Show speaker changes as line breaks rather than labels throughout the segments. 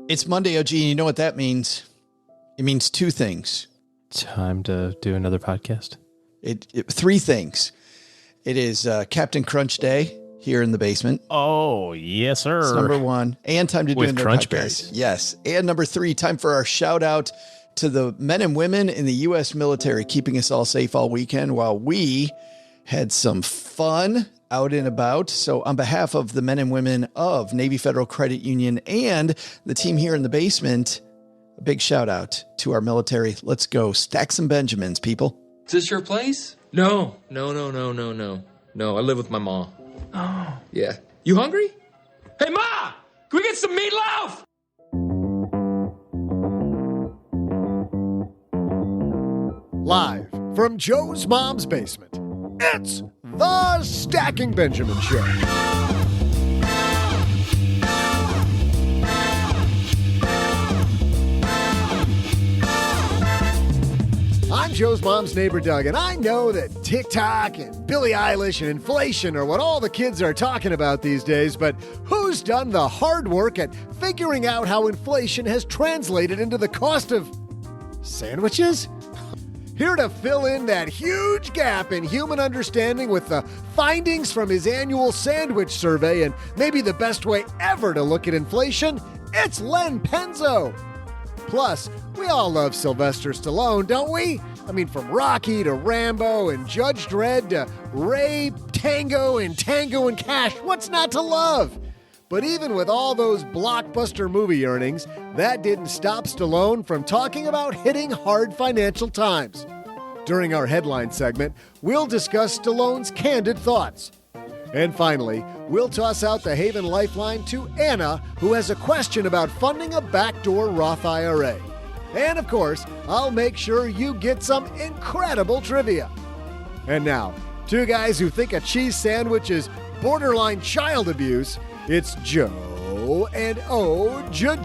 It's Monday, OG, and you know what that means? It means two things.
Time to do another podcast?
Three things. It is Captain Crunch Day here in the basement.
Oh, yes, sir.
It's number one. And time to do another
Crunch
podcast.
Berries.
Yes. And number three, time for our shout out to the men and women in the U.S. military, keeping us all safe all weekend while we had some fun out and about. So on behalf of the men and women of Navy Federal Credit Union and the team here in the basement, a big shout out to our military. Let's go stack some Benjamins, people.
Is this your place? No, I live with my mom. Oh. Yeah. You hungry? Hey, Ma! Can we get some meatloaf?
Live from Joe's mom's basement, it's the Stacking Benjamin Show. I'm Joe's mom's neighbor, Doug, and I know that TikTok and Billie Eilish and inflation are what all the kids are talking about these days, but who's done the hard work at figuring out how inflation has translated into the cost of sandwiches? Here to fill in that huge gap in human understanding with the findings from his annual sandwich survey and maybe the best way ever to look at inflation, it's Len Penzo. Plus, we all love Sylvester Stallone, don't we? I mean, from Rocky to Rambo and Judge Dredd to Ray, Tango and Cash, what's not to love? But even with all those blockbuster movie earnings, that didn't stop Stallone from talking about hitting hard financial times. During our headline segment, we'll discuss Stallone's candid thoughts. And finally, we'll toss out the Haven Lifeline to Anna, who has a question about funding a backdoor Roth IRA. And of course, I'll make sure you get some incredible trivia. And now, two guys who think a cheese sandwich is borderline child abuse. It's Joe and O-G.
I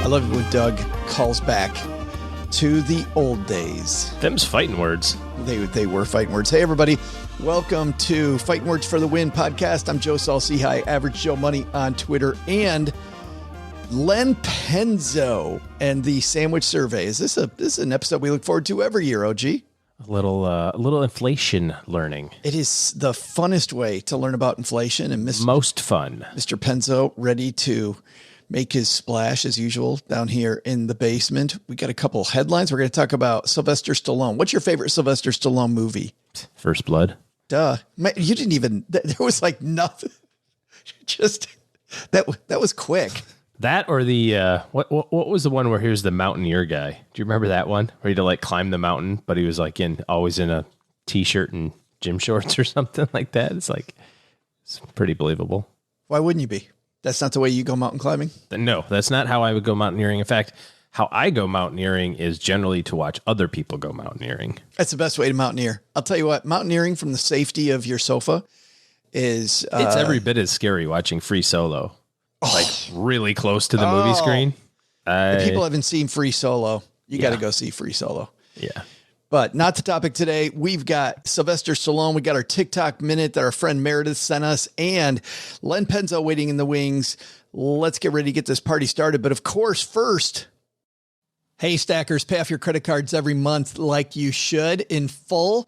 love it when Doug calls back to the old days.
Them's fighting words.
They were fighting words. Hey, everybody. Welcome to Fighting Words for the Win podcast. I'm Joe Saul-Sehy, Average Joe Money on Twitter, and Len Penzo and the Sandwich Survey. This is an episode we look forward to every year, OG.
A little inflation learning.
It is the funnest way to learn about inflation, and
most fun.
Mr. Penzo ready to make his splash as usual down here in the basement. We got a couple headlines. We're going to talk about Sylvester Stallone. What's your favorite Sylvester Stallone movie?
First Blood.
Duh. You didn't even, there was like nothing. Just, that was quick.
That or the, what was the one where he was the mountaineer guy? Do you remember that one? Where he had to like climb the mountain, but he was like always in a t-shirt and gym shorts or something like that. It's pretty believable.
Why wouldn't you be? That's not the way you go mountain climbing?
No, that's not how I would go mountaineering. In fact, how I go mountaineering is generally to watch other people go mountaineering.
That's the best way to mountaineer. I'll tell you what, mountaineering from the safety of your sofa is...
it's every bit as scary watching Free Solo. Like really close to the movie screen.
If people haven't seen Free Solo, you got to go see Free Solo.
Yeah.
But not the topic today. We've got Sylvester Stallone. We got our TikTok minute that our friend Meredith sent us, and Len Penzo waiting in the wings. Let's get ready to get this party started. But of course, first, hey, stackers, pay off your credit cards every month like you should in full.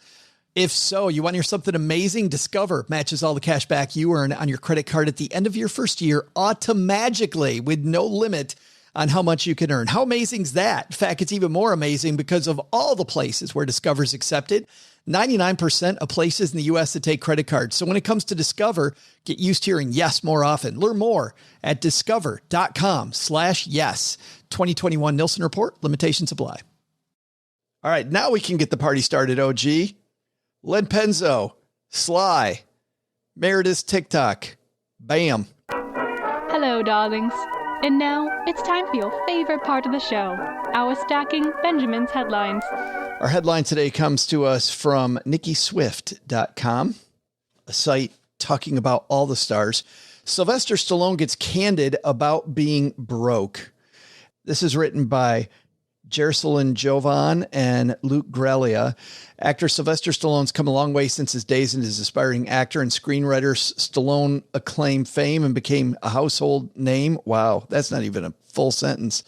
If so, you want to hear something amazing? Discover matches all the cash back you earn on your credit card at the end of your first year automatically with no limit on how much you can earn. How amazing is that? In fact, it's even more amazing because of all the places where Discover's accepted. 99% of places in the U.S. that take credit cards. So when it comes to Discover, get used to hearing yes more often. Learn more at discover.com/yes. 2021 Nielsen Report. Limitations apply. All right, now we can get the party started, OG. Len Penzo, Sly, Meredith's TikTok. Bam.
Hello, darlings. And now it's time for your favorite part of the show, our Stacking Benjamin's headlines.
Our headline today comes to us from NikkiSwift.com, a site talking about all the stars. Sylvester Stallone gets candid about being broke. This is written by Jersalyn Jovan and Luke Grella. Actor Sylvester Stallone's come a long way since his days as an aspiring actor and screenwriter. Stallone acclaimed fame and became a household name. Wow, that's not even a full sentence.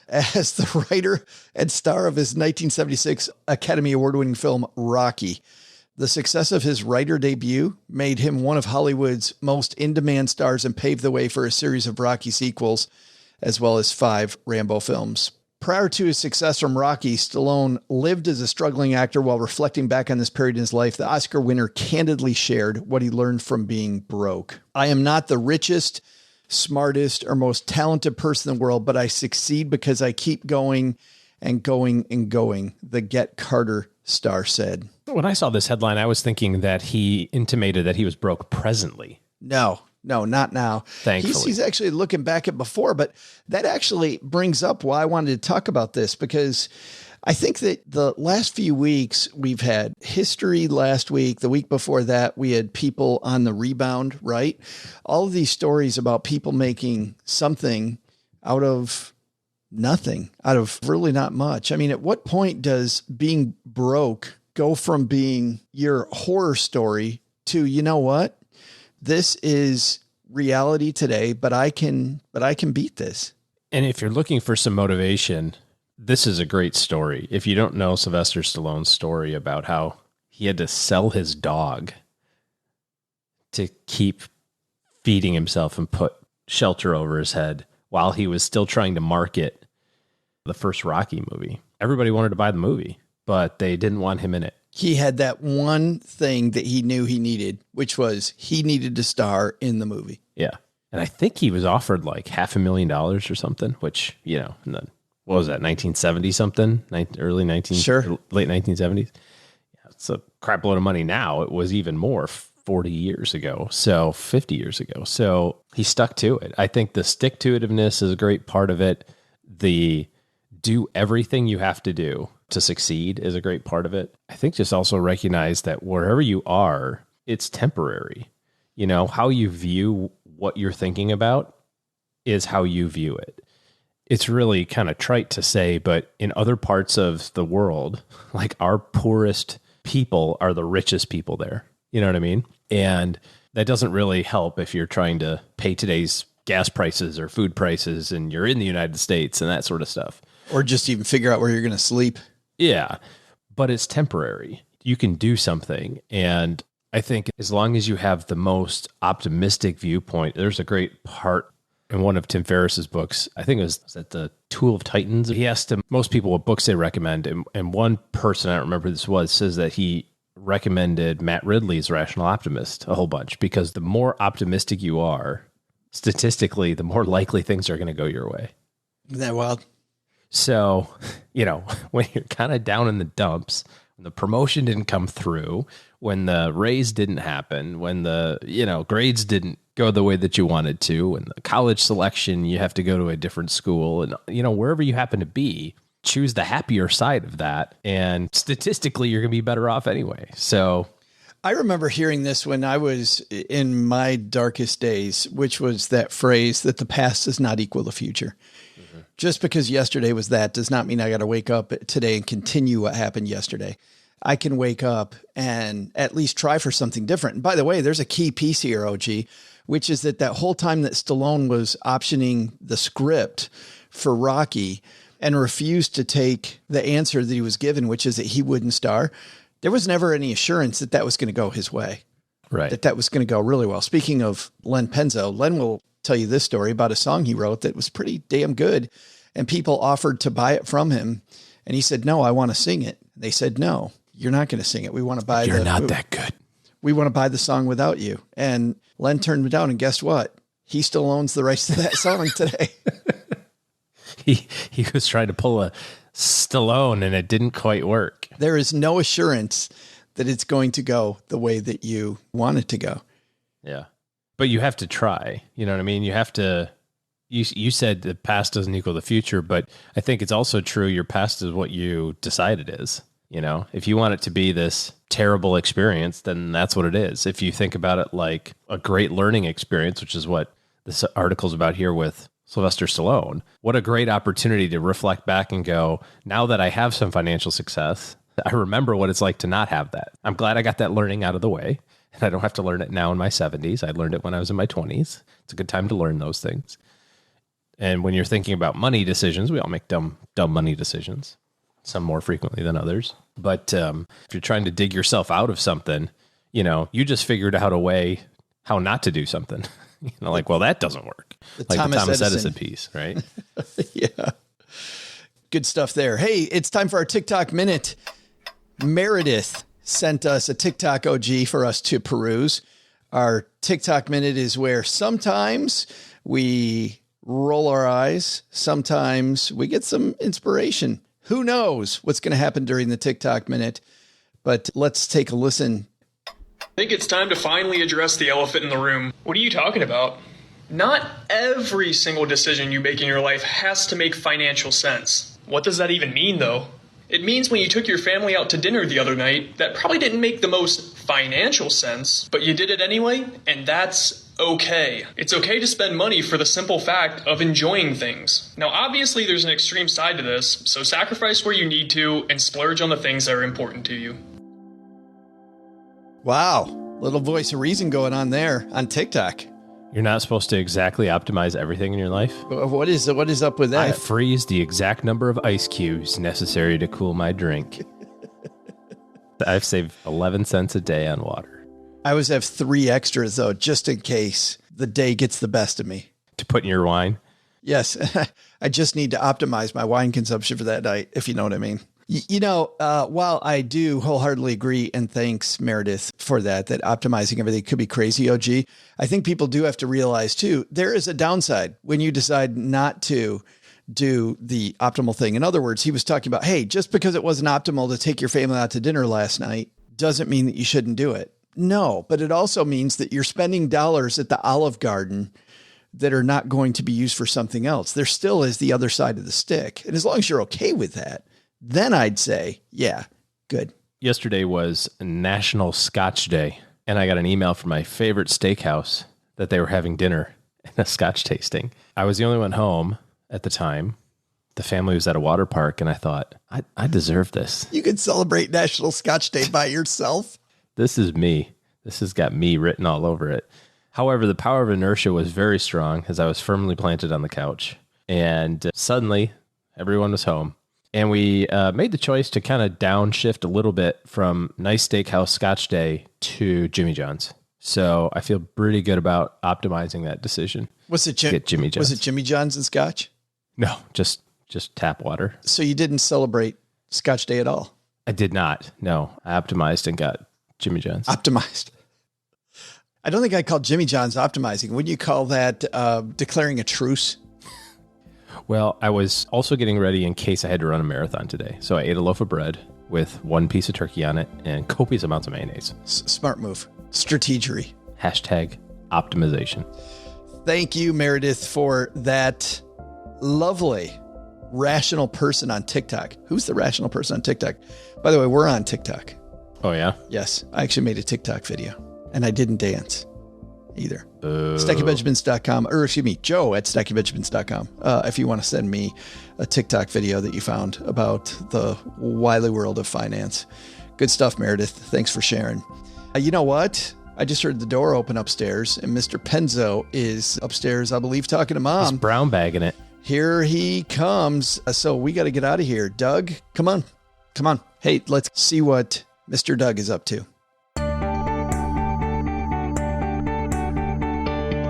As the writer and star of his 1976 Academy Award-winning film Rocky. The success of his writer debut made him one of Hollywood's most in-demand stars and paved the way for a series of Rocky sequels, as well as 5 Rambo films. Prior to his success from Rocky, Stallone lived as a struggling actor. While reflecting back on this period in his life, the Oscar winner candidly shared what he learned from being broke. I am not the richest, smartest, or most talented person in the world, but I succeed because I keep going and going and going, the Get Carter star said.
When I saw this headline, I was thinking that he intimated that he was broke presently.
No, not now.
Thankfully.
He's actually looking back at before, but that actually brings up why I wanted to talk about this, because I think that the last few weeks we've had history last week. The week before that, we had people on the rebound, right? All of these stories about people making something out of nothing, out of really not much. I mean, at what point does being broke go from being your horror story to, you know what? This is reality today, but I can beat this.
And if you're looking for some motivation, this is a great story. If you don't know Sylvester Stallone's story about how he had to sell his dog to keep feeding himself and put shelter over his head while he was still trying to market the first Rocky movie. Everybody wanted to buy the movie, but they didn't want him in it.
He had that one thing that he knew he needed, which was he needed to star in the movie.
Yeah. And I think he was offered like $500,000 or something, which, you know, what was that, 1970 something? Early 19,
sure.
Late 1970s. Yeah, it's a crap load of money now. It was even more 40 years ago. So 50 years ago. So he stuck to it. I think the stick-to-itiveness is a great part of it. The do everything you have to do to succeed is a great part of it. I think just also recognize that wherever you are, it's temporary. You know, how you view what you're thinking about is how you view it. It's really kind of trite to say, but in other parts of the world, like our poorest people are the richest people there. You know what I mean? And that doesn't really help if you're trying to pay today's gas prices or food prices and you're in the United States and that sort of stuff.
Or just even figure out where you're going to sleep.
Yeah, but it's temporary. You can do something. And I think as long as you have the most optimistic viewpoint, there's a great part in one of Tim Ferriss's books. I think it was that The Tool of Titans. He asked most people what books they recommend. And one person, I don't remember who this was, says that he recommended Matt Ridley's Rational Optimist a whole bunch, because the more optimistic you are, statistically, the more likely things are going to go your way.
Isn't that wild?
So, you know, when you're kind of down in the dumps, when the promotion didn't come through, when the raise didn't happen, when the, you know, grades didn't go the way that you wanted to, and the college selection, you have to go to a different school, and, you know, wherever you happen to be, choose the happier side of that. And statistically, you're going to be better off anyway. So
I remember hearing this when I was in my darkest days, which was that phrase that the past does not equal the future. Mm-hmm. Just because yesterday was that does not mean I got to wake up today and continue what happened yesterday. I can wake up and at least try for something different. And by the way, there's a key piece here, OG, which is that whole time that Stallone was optioning the script for Rocky and refused to take the answer that he was given, which is that he wouldn't star, there was never any assurance that that was going to go his way.
Right.
That was going to go really well. Speaking of Len Penzo, Len will tell you this story about a song he wrote that was pretty damn good. And people offered to buy it from him. And he said, no, I want to sing it. They said, no, you're not going to sing it. We want to buy
You're not that good.
We want to buy the song without you. And Len turned him down. And guess what? He still owns the rights to that song today.
He was trying to pull a Stallone and it didn't quite work.
There is no assurance that it's going to go the way that you want it to go.
Yeah. But you have to try, you know what I mean? You have to, you said the past doesn't equal the future, but I think it's also true. Your past is what you decide it is. You know, if you want it to be this terrible experience, then that's what it is. If you think about it like a great learning experience, which is what this article's about here with Sylvester Stallone. What a great opportunity to reflect back and go, now that I have some financial success, I remember what it's like to not have that. I'm glad I got that learning out of the way, and I don't have to learn it now in my 70s. I learned it when I was in my 20s. It's a good time to learn those things. And when you're thinking about money decisions, we all make dumb money decisions, some more frequently than others. But if you're trying to dig yourself out of something, you just figured out a way how not to do something. Like, well, that doesn't work. Like the Thomas Edison piece, right?
Yeah. Good stuff there. Hey, it's time for our TikTok Minute. Meredith sent us a TikTok OG for us to peruse. Our TikTok Minute is where sometimes we roll our eyes. Sometimes we get some inspiration. Who knows what's going to happen during the TikTok Minute? But let's take a listen.
I think it's time to finally address the elephant in the room. What are you talking about? Not every single decision you make in your life has to make financial sense. What does that even mean, though? It means when you took your family out to dinner the other night, that probably didn't make the most financial sense, but you did it anyway, and that's okay. It's okay to spend money for the simple fact of enjoying things. Now, obviously, there's an extreme side to this, so sacrifice where you need to and splurge on the things that are important to you.
Wow. Little voice of reason going on there on TikTok.
You're not supposed to exactly optimize everything in your life.
What is up with that?
I freeze the exact number of ice cubes necessary to cool my drink. I've saved 11 cents a day on water.
I always have 3 extras, though, just in case the day gets the best of me.
To put in your wine?
Yes. I just need to optimize my wine consumption for that night, if you know what I mean. While I do wholeheartedly agree, and thanks, Meredith, for that optimizing everything could be crazy, OG, I think people do have to realize, too, there is a downside when you decide not to do the optimal thing. In other words, he was talking about, hey, just because it wasn't optimal to take your family out to dinner last night doesn't mean that you shouldn't do it. No, but it also means that you're spending dollars at the Olive Garden that are not going to be used for something else. There still is the other side of the stick. And as long as you're okay with that, then I'd say, yeah, good.
Yesterday was National Scotch Day, and I got an email from my favorite steakhouse that they were having dinner and a scotch tasting. I was the only one home at the time. The family was at a water park, and I thought, I deserve this.
You could celebrate National Scotch Day by yourself.
This is me. This has got me written all over it. However, the power of inertia was very strong as I was firmly planted on the couch. And suddenly, everyone was home. And we made the choice to kind of downshift a little bit from nice steakhouse Scotch Day to Jimmy John's. So I feel pretty good about optimizing that decision.
Get Jimmy John's. Was it Jimmy John's and Scotch?
No, just tap water.
So you didn't celebrate Scotch Day at all?
I did not. No, I optimized and got Jimmy John's.
Optimized. I don't think I called Jimmy John's optimizing. Would you call that declaring a truce?
Well, I was also getting ready in case I had to run a marathon today. So I ate a loaf of bread with 1 piece of turkey on it and copious amounts of mayonnaise.
Smart move. Strategery.
Hashtag optimization.
Thank you, Meredith, for that lovely rational person on TikTok. Who's the rational person on TikTok? By the way, we're on TikTok.
Oh, yeah?
Yes. I actually made a TikTok video and I didn't dance either. StackyBenjamins.com, or excuse me, Joe at StackyBenjamins.com. If you want to send me a TikTok video that you found about the wily world of finance. Good stuff, Meredith. Thanks for sharing. You know what? I just heard the door open upstairs and Mr. Penzo is upstairs, I believe, talking to Mom.
He's brown bagging it.
Here he comes. So we got to get out of here. Doug, come on. Come on. Hey, let's see what Mr. Doug is up to.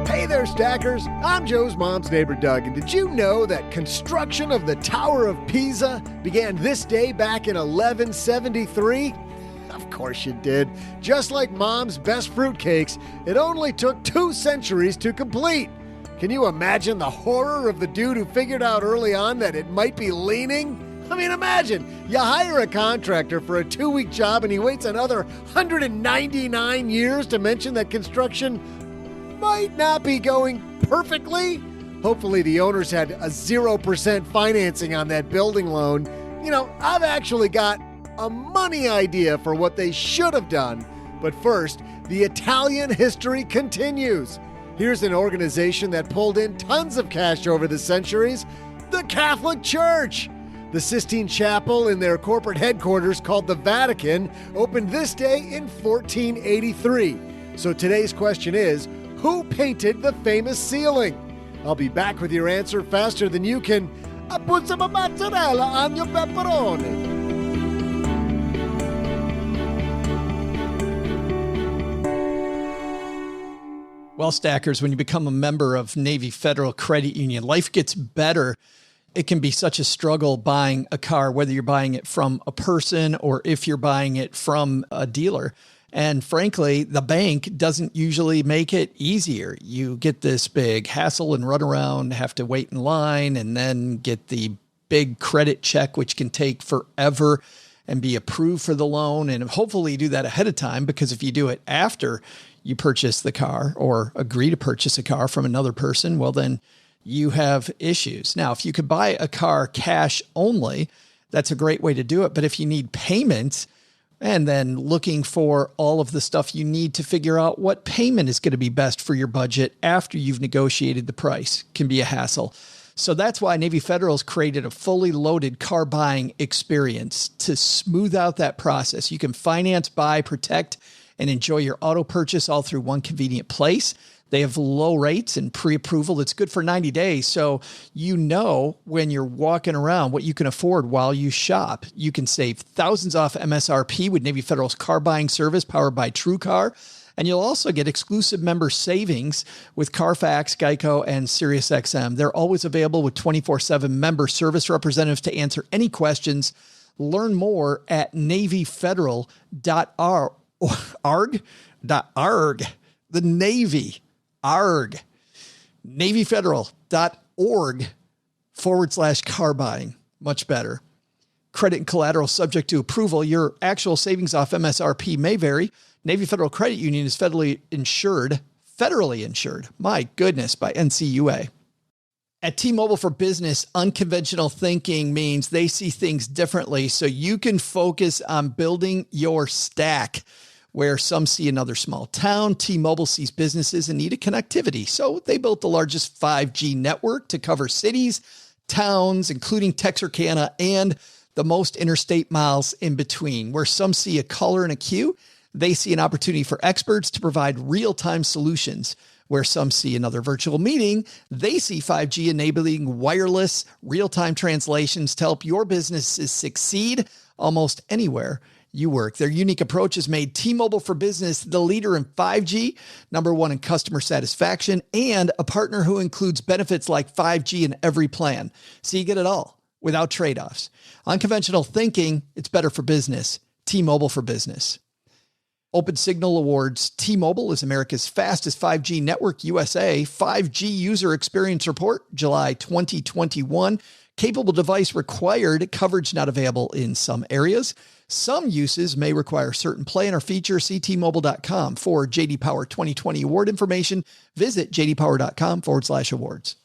Hey there, Stackers. I'm Joe's mom's neighbor, Doug. And did you know that construction of the Tower of Pisa began this day back in 1173? Of course you did. Just like Mom's best fruitcakes, it only took 2 centuries to complete. Can you imagine the horror of the dude who figured out early on that it might be leaning? I mean, imagine you hire a contractor for a 2-week job and he waits another 199 years to mention that construction might not be going perfectly. Hopefully the owners had a 0% financing on that building loan. You know, I've actually got a money idea for what they should have done. But first, the Italian history continues. Here's an organization that pulled in tons of cash over the centuries, the Catholic Church. The Sistine Chapel in their corporate headquarters, called the Vatican, opened this day in 1483. So today's question is, who painted the famous ceiling? I'll be back with your answer faster than you can. Put some mozzarella on your pepperoni.
Well, Stackers, when you become a member of Navy Federal Credit Union, life gets better. It can be such a struggle buying a car, whether you're buying it from a person or if you're buying it from a dealer. And frankly, the bank doesn't usually make it easier. You get this big hassle and run around, have to wait in line, and then get the big credit check, which can take forever and be approved for the loan. And hopefully you do that ahead of time, because if you do it after you purchase the car or agree to purchase a car from another person, well, then you have issues. Now, if you could buy a car cash only, that's a great way to do it. But if you need payments and then looking for all of the stuff you need to figure out what payment is going to be best for your budget after you've negotiated the price, can be a hassle. So that's why Navy Federal's created a fully loaded car buying experience to smooth out that process. You can finance, buy, protect, and enjoy your auto purchase all through one convenient place. They have low rates and pre-approval. It's good for 90 days. So you know when you're walking around what you can afford while you shop. You can save thousands off MSRP with Navy Federal's car buying service powered by TrueCar. And you'll also get exclusive member savings with Carfax, Geico, and SiriusXM. They're always available with 24/7 member service representatives to answer any questions. Learn more at NavyFederal.org. The Navy. ARG. NavyFederal.org/car buying. Much better. Credit and collateral subject to approval. Your actual savings off MSRP may vary. Navy Federal Credit Union is federally insured. My goodness, by NCUA. At T-Mobile for Business, unconventional thinking means they see things differently so you can focus on building your stack. Where some see another small town, T-Mobile sees businesses in need of connectivity. So they built the largest 5G network to cover cities, towns, including Texarkana, and the most interstate miles in between. Where some see a color and a queue, they see an opportunity for experts to provide real-time solutions. Where some see another virtual meeting, they see 5G enabling wireless real-time translations to help your businesses succeed almost anywhere you work. Their unique approach has made T-Mobile for Business the leader in 5G, number one in customer satisfaction, and a partner who includes benefits like 5G in every plan. So you get it all without trade-offs. Unconventional thinking, it's better for business. T-Mobile for Business. Open Signal Awards. T-Mobile is America's fastest 5G network, USA. 5G User Experience Report, July 2021. Capable device required, coverage not available in some areas. Some uses may require certain plan or feature. See T-Mobile.com for JD Power 2020 award information. Visit jdpower.com/awards.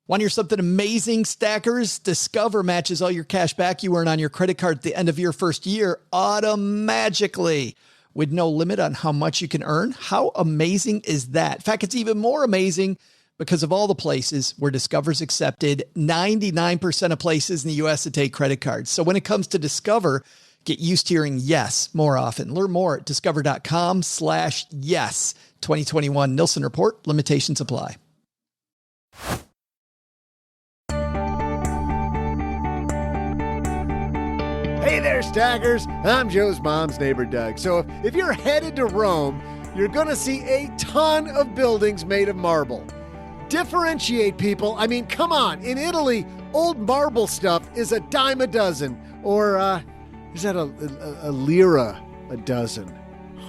Want to hear something amazing, Stackers? Discover matches all your cash back you earn on your credit card at the end of your first year automatically with no limit on how much you can earn. How amazing is that? In fact, it's even more amazing because of all the places where Discover's accepted. 99% of places in the U.S. that take credit cards. So when it comes to Discover, get used to hearing yes more often. Learn more at discover.com/yes. 2021 Nielsen Report. Limitations apply.
Hey there, Stackers. I'm Joe's mom's neighbor, Doug. So if you're headed to Rome, you're going to see a ton of buildings made of marble. Differentiate, people. I mean, come on. In Italy, old marble stuff is a dime a dozen. Or, is that a lira a dozen?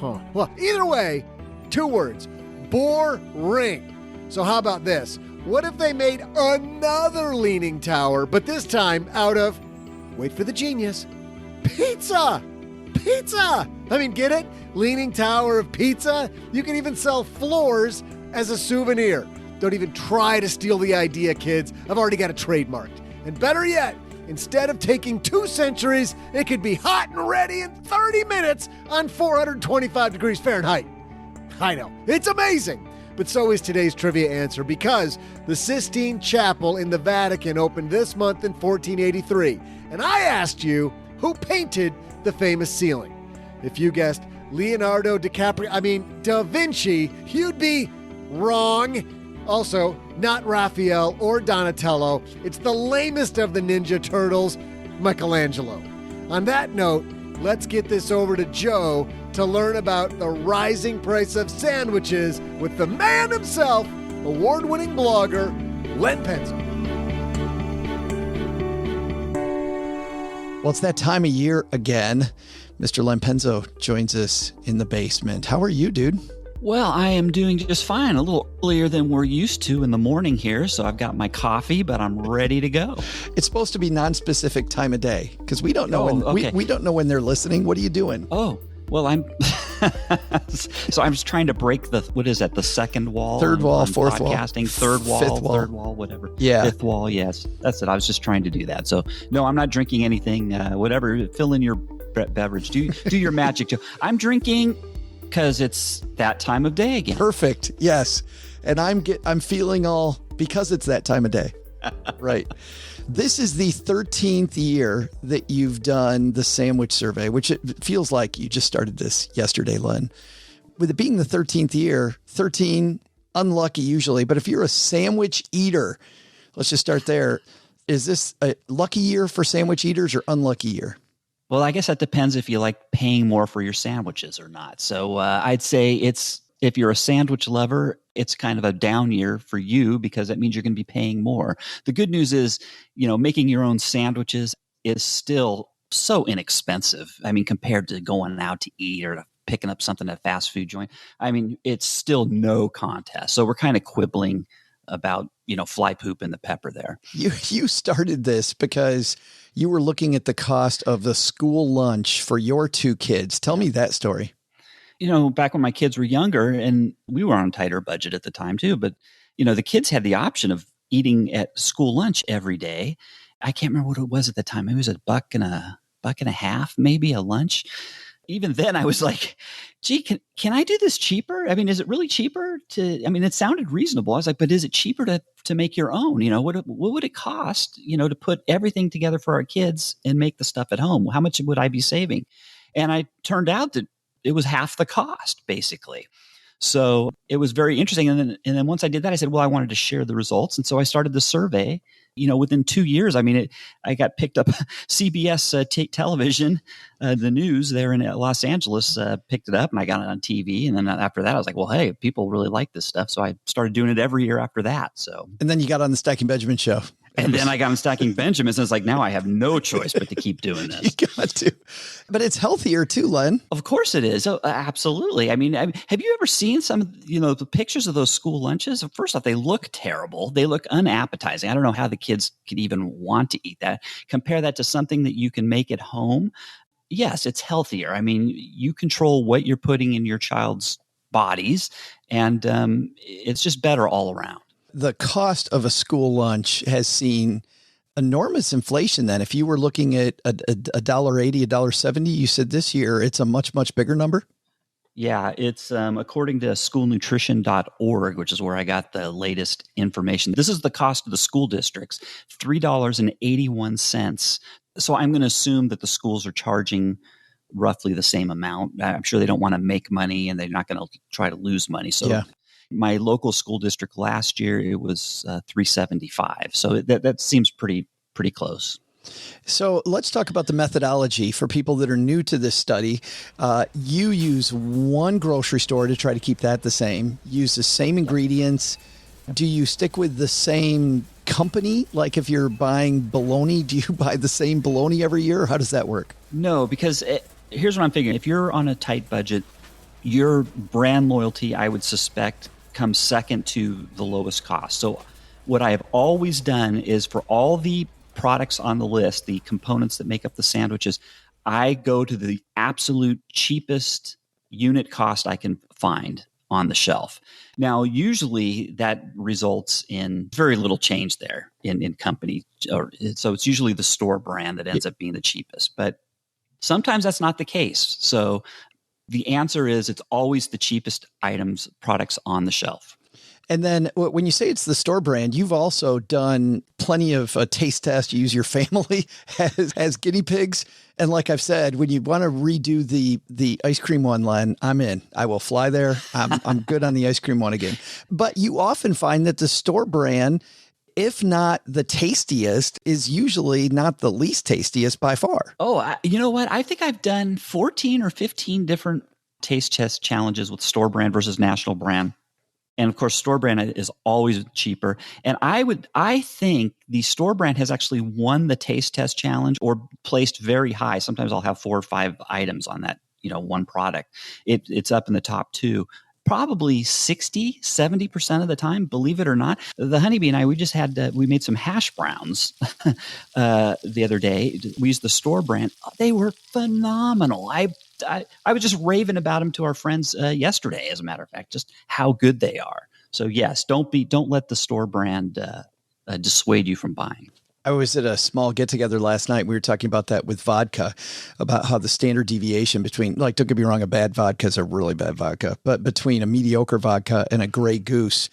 Huh. Well, either way, 2 words. Boring. So how about this? What if they made another leaning tower, but this time out of, wait for the genius, pizza! Pizza! I mean, get it? Leaning tower of pizza? You can even sell floors as a souvenir. Don't even try to steal the idea, kids. I've already got it trademarked. And better yet, instead of taking 2 centuries, it could be hot and ready in 30 minutes on 425 degrees Fahrenheit. I know, it's amazing. but so is today's trivia answer, because the Sistine Chapel in the Vatican opened this month in 1483. And I asked you, who painted the famous ceiling? If you guessed Leonardo DiCaprio, Da Vinci, you'd be wrong. Also, not Raphael or Donatello. It's the lamest of the Ninja Turtles, Michelangelo. On that note, let's get this over to Joe to learn about the rising price of sandwiches with the man himself, award-winning blogger, Len Penzo.
Well, it's that time of year again. Mr. Len Penzo joins us in the basement. How are you, dude?
Well, I am doing just fine. A little earlier than we're used to in the morning here, so I've got my coffee, but I'm ready to go.
It's supposed to be non-specific time of day because we don't know we don't know when they're listening. What are you doing?
Oh, well, I'm so I'm just trying to break the the second wall,
third wall,
on
fourth wall,
podcasting, third wall,
fifth wall,
third wall, whatever.
Yeah,
fifth wall. Yes, that's it. I was just trying to do that. So no, I'm not drinking anything. Whatever, fill in your beverage. Do your magic, Joe. I'm drinking because it's that time of day again.
Perfect. Yes. And I'm feeling all because it's that time of day. Right. This is the 13th year that you've done the sandwich survey, which it feels like you just started this yesterday, Len. With it being the 13th year, 13, unlucky usually, but if you're a sandwich eater, let's just start there. Is this a lucky year for sandwich eaters or unlucky year?
Well, I guess that depends if you like paying more for your sandwiches or not. So I'd say if you're a sandwich lover, it's kind of a down year for you because that means you're going to be paying more. The good news is, making your own sandwiches is still so inexpensive. I mean, compared to going out to eat or picking up something at a fast food joint, I mean, it's still no contest. So we're kind of quibbling about, fly poop and the pepper there.
You started this because you were looking at the cost of the school lunch for your two kids. Tell me that story.
Back when my kids were younger, and we were on a tighter budget at the time too, but, the kids had the option of eating at school lunch every day. I can't remember what it was at the time. It was $1.50, maybe a lunch. Even then I was like, gee, can I do this cheaper? I mean, is it really cheaper it sounded reasonable. I was like, but is it cheaper to make your own? What would it cost, to put everything together for our kids and make the stuff at home? How much would I be saving? And I turned out that it was half the cost, basically. So it was very interesting. And then once I did that, I said, well, I wanted to share the results. And so I started the survey. Within 2 years, I got picked up. CBS television, the news there in Los Angeles picked it up, and I got it on TV. And then after that, I was like, well, hey, people really like this stuff. So I started doing it every year after that. So,
and then you got on the Stacking Benjamin show.
And then I got on Stacking Benjamins, and it's like, now I have no choice but to keep doing this.
You got to. But it's healthier too, Len.
Of course it is. Oh, absolutely. I mean, have you ever seen some, the pictures of those school lunches? First off, they look terrible. They look unappetizing. I don't know how the kids could even want to eat that. Compare that to something that you can make at home. Yes, it's healthier. I mean, you control what you're putting in your child's bodies, and it's just better all around.
The cost of a school lunch has seen enormous inflation. Then if you were looking at $1.80, $1.70, you said this year it's a much, much bigger number.
Yeah, it's according to schoolnutrition.org, which is where I got the latest information. This is the cost of the school districts, $3.81. So I'm going to assume that the schools are charging roughly the same amount. I'm sure they don't want to make money and they're not going to try to lose money. So yeah. My local school district last year, it was $3.75. So that seems pretty close.
So let's talk about the methodology for people that are new to this study. You use one grocery store to try to keep that the same, use the same ingredients. Do you stick with the same company? Like if you're buying bologna, do you buy the same bologna every year? Or how does that work?
No, because here's what I'm figuring. If you're on a tight budget, your brand loyalty, I would suspect, comes second to the lowest cost. So what I have always done is for all the products on the list, the components that make up the sandwiches, I go to the absolute cheapest unit cost I can find on the shelf. Now, usually that results in very little change there in company. So it's usually the store brand that ends up being the cheapest. But sometimes that's not the case. So the answer is it's always the cheapest products on the shelf.
And then when you say it's the store brand, you've also done plenty of taste tests. You use your family as guinea pigs. And like I've said, when you want to redo the ice cream one, Len, I'm in. I will fly there. I'm good on the ice cream one again. But you often find that the store brand, if not the tastiest, is usually not the least tastiest by far.
Oh, you know what? I think I've done 14 or 15 different taste test challenges with store brand versus national brand. And of course, store brand is always cheaper. And I think the store brand has actually won the taste test challenge or placed very high. Sometimes I'll have 4 or 5 items on that, one product. It's up in the top 2. Probably 60-70% of the time, believe it or not. The honeybee and I, we made some hash browns the other day. We used the store brand. They were phenomenal. I was just raving about them to our friends yesterday, as a matter of fact, just how good they are. So yes, don't let the store brand dissuade you from buying.
I was at a small get together last night. We were talking about that with vodka, about how the standard deviation between, like, don't get me wrong, a bad vodka is a really bad vodka, but between a mediocre vodka and a Grey Goose,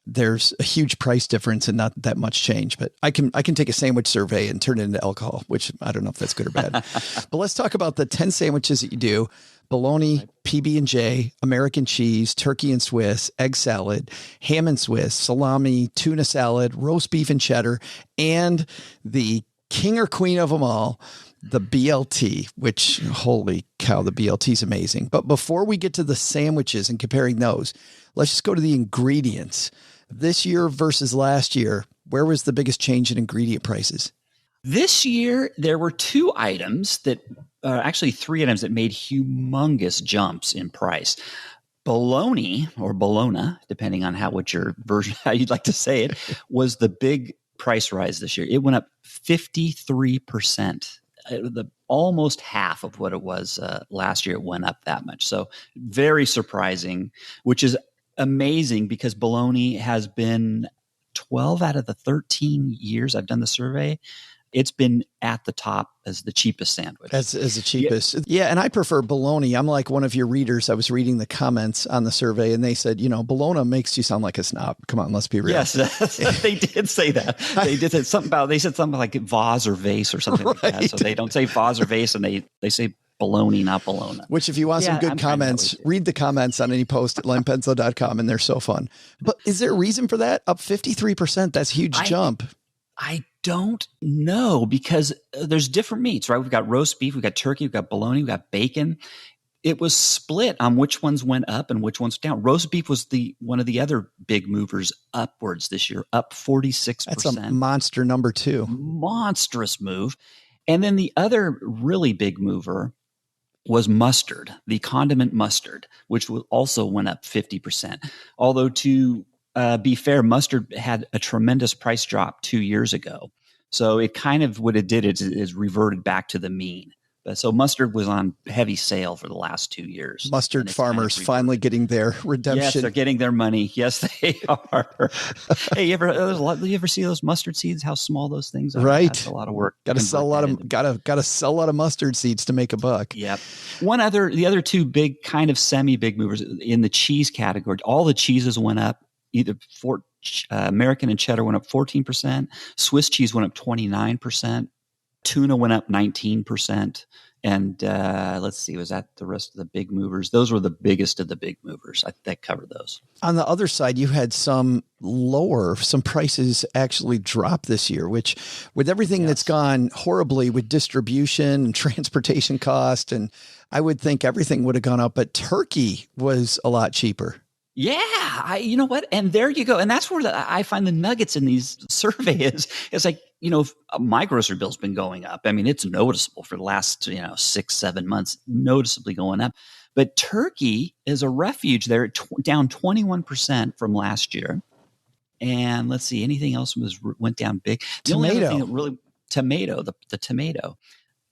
there's a huge price difference and not that much change. But I can take a sandwich survey and turn it into alcohol, which I don't know if that's good or bad. But let's talk about the 10 sandwiches that you do: bologna, PB&J, American cheese, turkey and Swiss, egg salad, ham and Swiss, salami, tuna salad, roast beef and cheddar, and the king or queen of them all, the BLT, which, holy cow, the BLT is amazing. But before we get to the sandwiches and comparing those, let's just go to the ingredients. This year versus last year, where was the biggest change in ingredient prices?
This year, there were 2 items actually 3 items that made humongous jumps in price. Bologna, or Bologna, depending on how you'd like to say it, was the big price rise this year. It went up 53%. Almost half of what it was last year. It went up that much. So very surprising, which is amazing because bologna has been 12 out of the 13 years I've done the survey. It's been at the top as the cheapest sandwich. As
the cheapest. Yeah. And I prefer bologna. I'm like one of your readers. I was reading the comments on the survey and they said, bologna makes you sound like a snob. Come on, let's be real.
Yes, they did say that. They said something like vase or vase or something like that. So they don't say vase or vase and they say bologna, not bologna.
Which, if you want some good comments, read the comments on any post at lenpenzo.com and they're so fun. But is there a reason for that? Up 53%. That's a huge jump.
I don't know, because there's different meats, right? We've got roast beef, we've got turkey, we've got bologna, we've got bacon. It was split on which ones went up and which ones down. Roast beef was one of the other big movers upwards this year, up 46%.
That's a monster number too.
Monstrous move. And then the other really big mover was mustard, the condiment mustard, which also went up 50%. Although to be fair, mustard had a tremendous price drop 2 years ago. So it kind of, what it did is reverted back to the mean. So mustard was on heavy sale for the last 2 years.
Mustard farmers finally getting their redemption.
Yes, they're getting their money. Yes, they are. Hey, you ever see those mustard seeds? How small those things are?
Right.
That's a lot of work.
Got to sell a lot of mustard seeds to make a buck.
Yep. The other 2 big kind of semi-big movers in the cheese category. All the cheeses went up. Either American and cheddar went up 14%. Swiss cheese went up 29%. Tuna went up 19%. And let's see, was that the rest of the big movers? Those were the biggest of the big movers. That covered those.
On the other side, you had some prices actually drop this year, which with everything that's gone horribly with distribution and transportation cost, and I would think everything would have gone up, but turkey was a lot cheaper.
Yeah, you know what? And there you go. And that's where I find the nuggets in these surveys. It's like, my grocery bill's been going up. I mean, it's noticeable for the last, 6-7 months, noticeably going up. But turkey is a refuge there, down 21% from last year. And let's see, anything else went down big. The only other thing that really, the tomato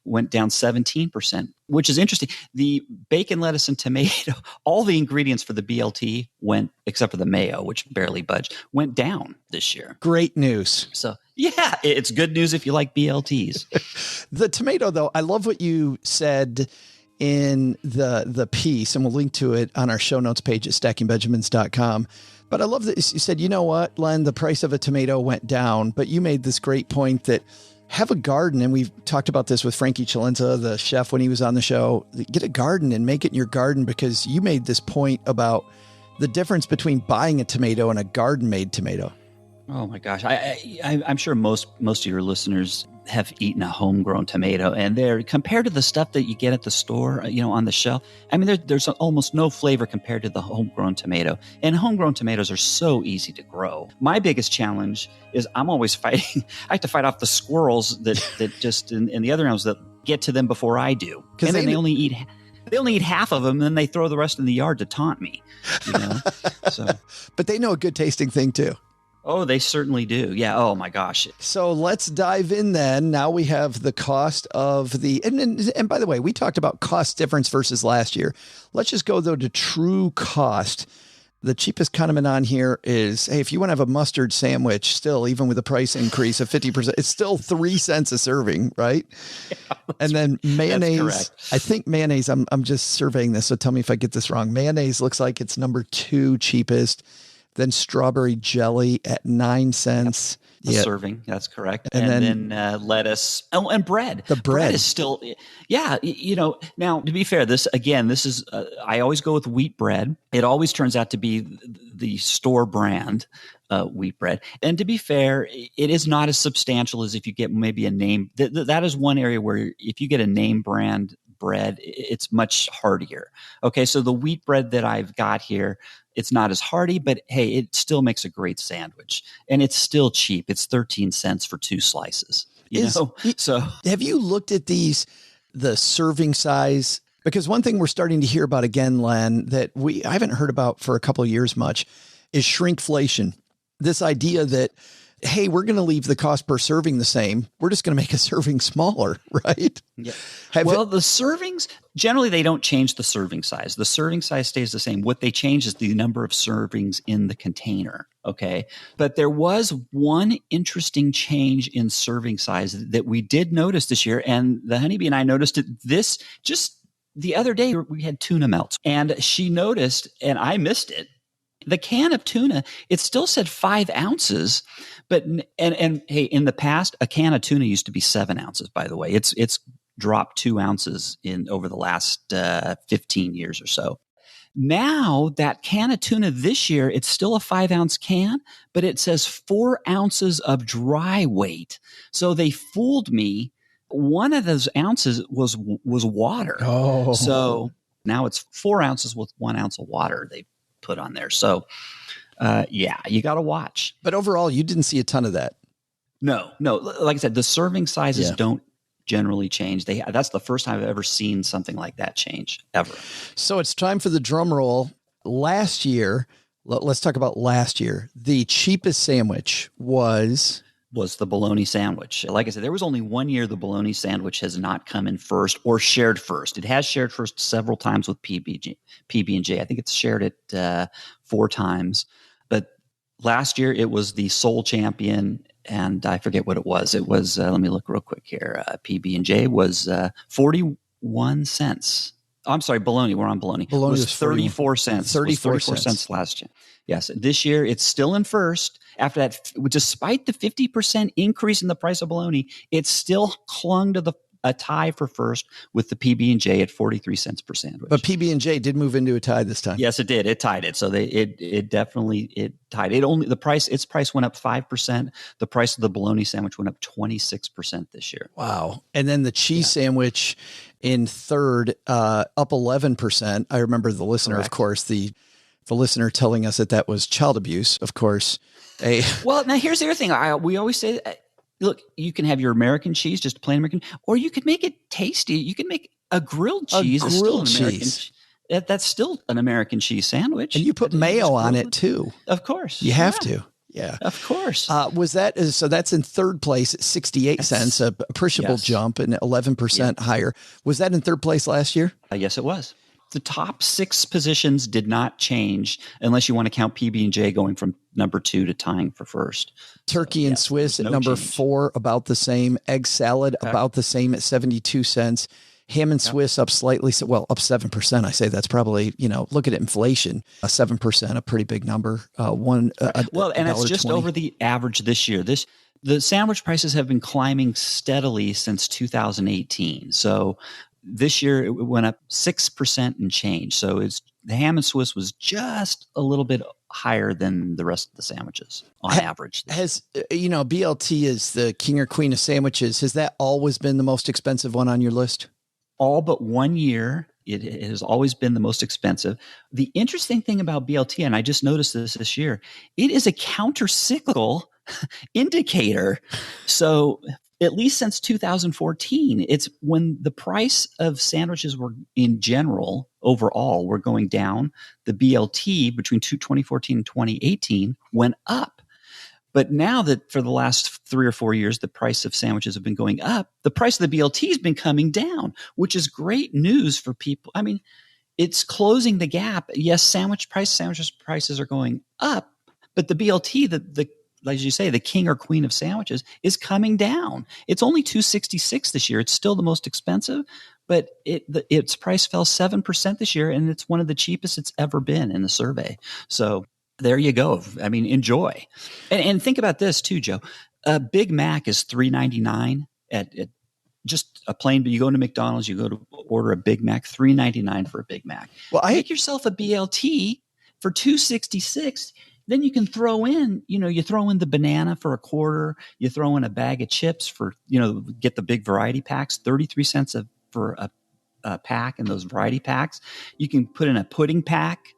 went down 17%, which is interesting. The bacon, lettuce, and tomato, all the ingredients for the BLT went, except for the mayo, which barely budged, went down this year.
Great news.
So, yeah, it's good news if you like BLTs.
The tomato, though, I love what you said in the piece, and we'll link to it on our show notes page at stackingbenjamins.com. But I love that you said, you know what, Len, the price of a tomato went down, but you made this great point that have a garden. And we've talked about this with Frankie Chilenza, the chef, when he was on the show. Get a garden and make it in your garden, because you made this point about the difference between buying a tomato and a garden-made tomato.
Oh my gosh. I'm sure most of your listeners have eaten a homegrown tomato, and they're compared to the stuff that you get at the store, on the shelf. I mean, there's almost no flavor compared to the homegrown tomato, and homegrown tomatoes are so easy to grow. My biggest challenge is I'm always fighting. I have to fight off the squirrels that just, and the other animals that get to them before I do. Because they only eat half of them, and then they throw the rest in the yard to taunt me, So,
but they know a good tasting thing too.
Oh, they certainly do. Yeah. Oh my gosh.
So let's dive in then. Now we have the cost of and by the way, we talked about cost difference versus last year. Let's just go though to true cost. The cheapest condiment on here is, hey, if you want to have a mustard sandwich, still, even with a price increase of 50%, it's still 3 cents a serving, right? Yeah, and then mayonnaise, I think mayonnaise, I'm just surveying this, so tell me if I get this wrong. Mayonnaise looks like it's number 2 cheapest. Then strawberry jelly at 9 cents.
A serving. That's correct. And then lettuce. Oh, and bread.
The bread
is still, yeah. Now to be fair, this is, I always go with wheat bread. It always turns out to be the store brand wheat bread. And to be fair, it is not as substantial as if you get maybe a name. That is one area where if you get a name brand bread, it's much heartier. Okay. So the wheat bread that I've got here, it's not as hearty, but hey, it still makes a great sandwich, and it's still cheap. It's 13 cents for 2 slices. So
have you looked at the serving size? Because one thing we're starting to hear about again, Len, that I haven't heard about for a couple of years much, is shrinkflation. This idea that, hey, we're going to leave the cost per serving the same. We're just going to make a serving smaller, right?
Yeah. The servings, generally, they don't change the serving size. The serving size stays the same. What they change is the number of servings in the container, okay? But there was one interesting change in serving size that we did notice this year, and the honeybee and I noticed it just the other day. We had tuna melts, and she noticed, and I missed it. The can of tuna, it still said 5 ounces, but and hey, in the past, a can of tuna used to be 7 ounces. By the way, it's dropped 2 ounces over the last 15 years or so. Now that can of tuna this year, it's still a 5-ounce can, but it says 4 ounces of dry weight. So they fooled me. One of those ounces was water.
Oh,
so now it's 4 ounces with 1 ounce of water they put on there. So, you got to watch.
But overall, you didn't see a ton of that.
No. Like I said, the serving sizes don't generally change. That's the first time I've ever seen something like that change ever.
So it's time for the drum roll. Last year, let's talk about last year. The cheapest sandwich was
the bologna sandwich. Like I said, there was only 1 year the bologna sandwich has not come in first or shared first. It has shared first several times with PB&J. I think it's shared it 4 times. But last year it was the sole champion, and I forget what it was. It was, let me look real quick here. PB&J was 41 cents. Oh, I'm sorry, bologna. We're on bologna.
Bologna
was 34 cents. 34 cents last year. Yes. This year, it's still in first. After that, despite the 50% increase in the price of bologna, it still clung to a tie for first with the PB&J at 43 cents per sandwich.
But PB&J did move into a tie this time.
Yes, it did. It tied it. So it definitely tied. Its price went up 5%. The price of the bologna sandwich went up 26% this year.
Wow. And then the cheese sandwich in third, up 11%. I remember the listener, Correct. Of course, the listener telling us that was child abuse, of course.
Well, now here's the other thing. We always say, look, you can have your American cheese, just plain American, or you could make it tasty. You can make a grilled cheese. That's still an American cheese sandwich.
And you put mayo on it too.
Of course.
You have to. Yeah.
Of course.
So that's in third place at 68 cents, a appreciable jump and 11% higher. Was that in third place last year?
Yes, it was. The top 6 positions did not change unless you want to count PB&J going from number 2 to tying for first.
Turkey and Swiss at number 4, about the same. Egg salad, about the same at 72 cents. Ham and Swiss up slightly. So, well, up 7%. I say that's probably, look at inflation, 7%, a pretty big number. And
it's just over the average this year. The sandwich prices have been climbing steadily since 2018. So this year it went up 6% and change. So the ham and Swiss was just a little bit higher than the rest of the sandwiches on average.
BLT is the king or queen of sandwiches. Has that always been the most expensive one on your list?
All but 1 year, it has always been the most expensive. The interesting thing about BLT, and I just noticed this year, it is a counter-cyclical indicator. So at least since 2014, it's when the price of sandwiches were in general, overall, were going down. The BLT between 2014 and 2018 went up. But now that for the last 3 or 4 years, the price of sandwiches have been going up, the price of the BLT has been coming down, which is great news for people. I mean, it's closing the gap. Yes, sandwich prices are going up, but the BLT, as you say, the king or queen of sandwiches, is coming down. It's only $2.66 this year. It's still the most expensive, but its price fell 7% this year, and it's one of the cheapest it's ever been in the survey. So there you go. I mean, enjoy. And think about this too, Joe. A Big Mac is $3.99 at just a plain. You go to McDonald's, you go to order a Big Mac, $3.99 for a Big Mac. Well, make yourself a BLT for $2.66. Then you can throw in, you throw in the banana for $0.25. You throw in a bag of chips for, get the big variety packs, 33 cents for a pack in those variety packs. You can put in a pudding pack,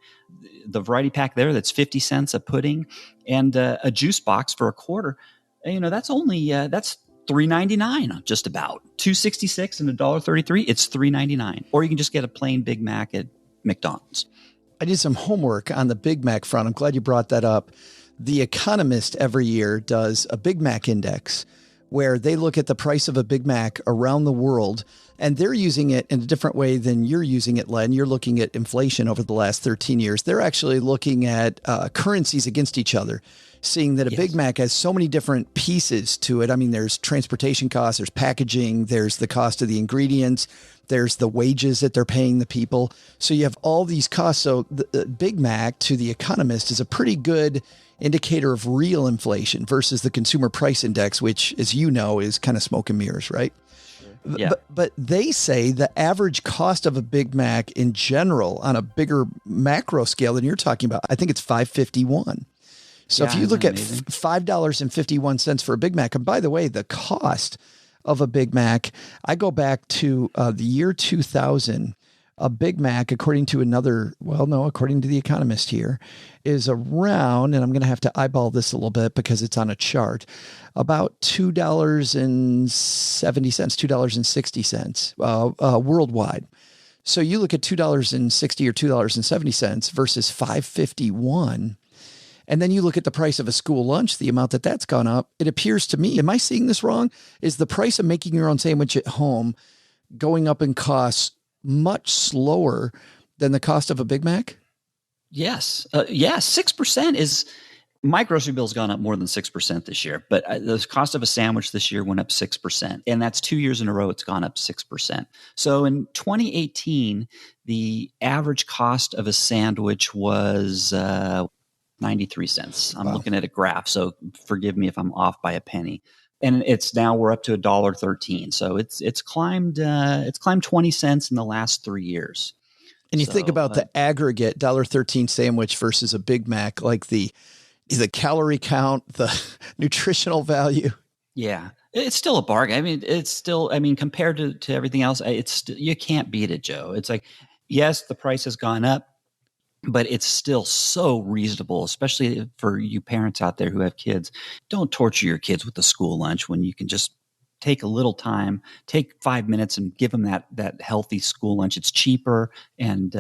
the variety pack there, that's 50 cents a pudding, and a juice box for $0.25. That's only, that's $3.99 just about. $2.66 and $1.33, it's $3.99. Or you can just get a plain Big Mac at McDonald's.
I did some homework on the Big Mac front. I'm glad you brought that up. The Economist every year does a Big Mac index where they look at the price of a Big Mac around the world, and they're using it in a different way than you're using it, Len. You're looking at inflation over the last 13 years. They're actually looking at currencies against each other, seeing that a Big Mac has so many different pieces to it. I mean, there's transportation costs, there's packaging, there's the cost of the ingredients, there's the wages that they're paying the people. So you have all these costs. So the Big Mac, to the Economist, is a pretty good indicator of real inflation versus the consumer price index, which, as you know, is kind of smoke and mirrors, right? Sure. Yeah. But they say the average cost of a Big Mac in general on a bigger macro scale than you're talking about, I think it's $5.51. So if you look at $5.51 for a Big Mac, and by the way, the cost of a Big Mac, I go back to the year 2000, a Big Mac, according to according to the Economist here, is around, and I'm going to have to eyeball this a little bit because it's on a chart, about $2.70, $2.60 worldwide. So you look at $2.60 or $2.70 versus $5.51. And then you look at the price of a school lunch, the amount that's gone up. It appears to me, am I seeing this wrong? Is the price of making your own sandwich at home going up in costs much slower than the cost of a Big Mac?
Yes. 6% is, my grocery bill's gone up more than 6% this year, but the cost of a sandwich this year went up 6%. And that's 2 years in a row, it's gone up 6%. So in 2018, the average cost of a sandwich was 93 cents. I'm looking at a graph, so forgive me if I'm off by a penny. And we're up to $1.13. So it's climbed 20 cents in the last 3 years.
And you think about the aggregate $1.13 sandwich versus a Big Mac, like the calorie count, the nutritional value.
Yeah, it's still a bargain. I mean, compared to everything else, you can't beat it, Joe. It's like, yes, the price has gone up, but it's still so reasonable, especially for you parents out there who have kids. Don't torture your kids with the school lunch when you can just take a little time, take 5 minutes and give them that healthy school lunch. It's cheaper and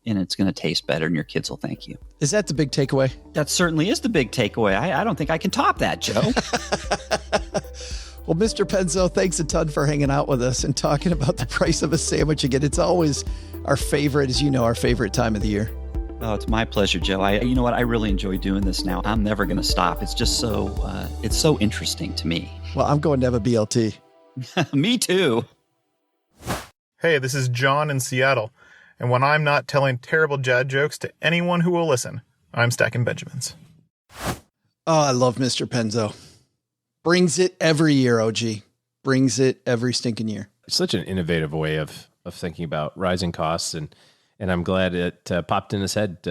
it's going to taste better and your kids will thank you.
Is that the big takeaway?
That certainly is the big takeaway. I don't think I can top that, Joe.
Well, Mr. Penzo, thanks a ton for hanging out with us and talking about the price of a sandwich again. It's always our favorite time of the year.
Oh, it's my pleasure, Joe. You know what? I really enjoy doing this now. I'm never going to stop. It's just it's so interesting to me.
Well, I'm going to have a BLT.
Me too.
Hey, this is John in Seattle, and when I'm not telling terrible dad jokes to anyone who will listen, I'm stacking Benjamins.
Oh, I love Mr. Penzo. Brings it every year, OG. Brings it every stinking year.
It's such an innovative way of thinking about rising costs, and I'm glad it popped in his head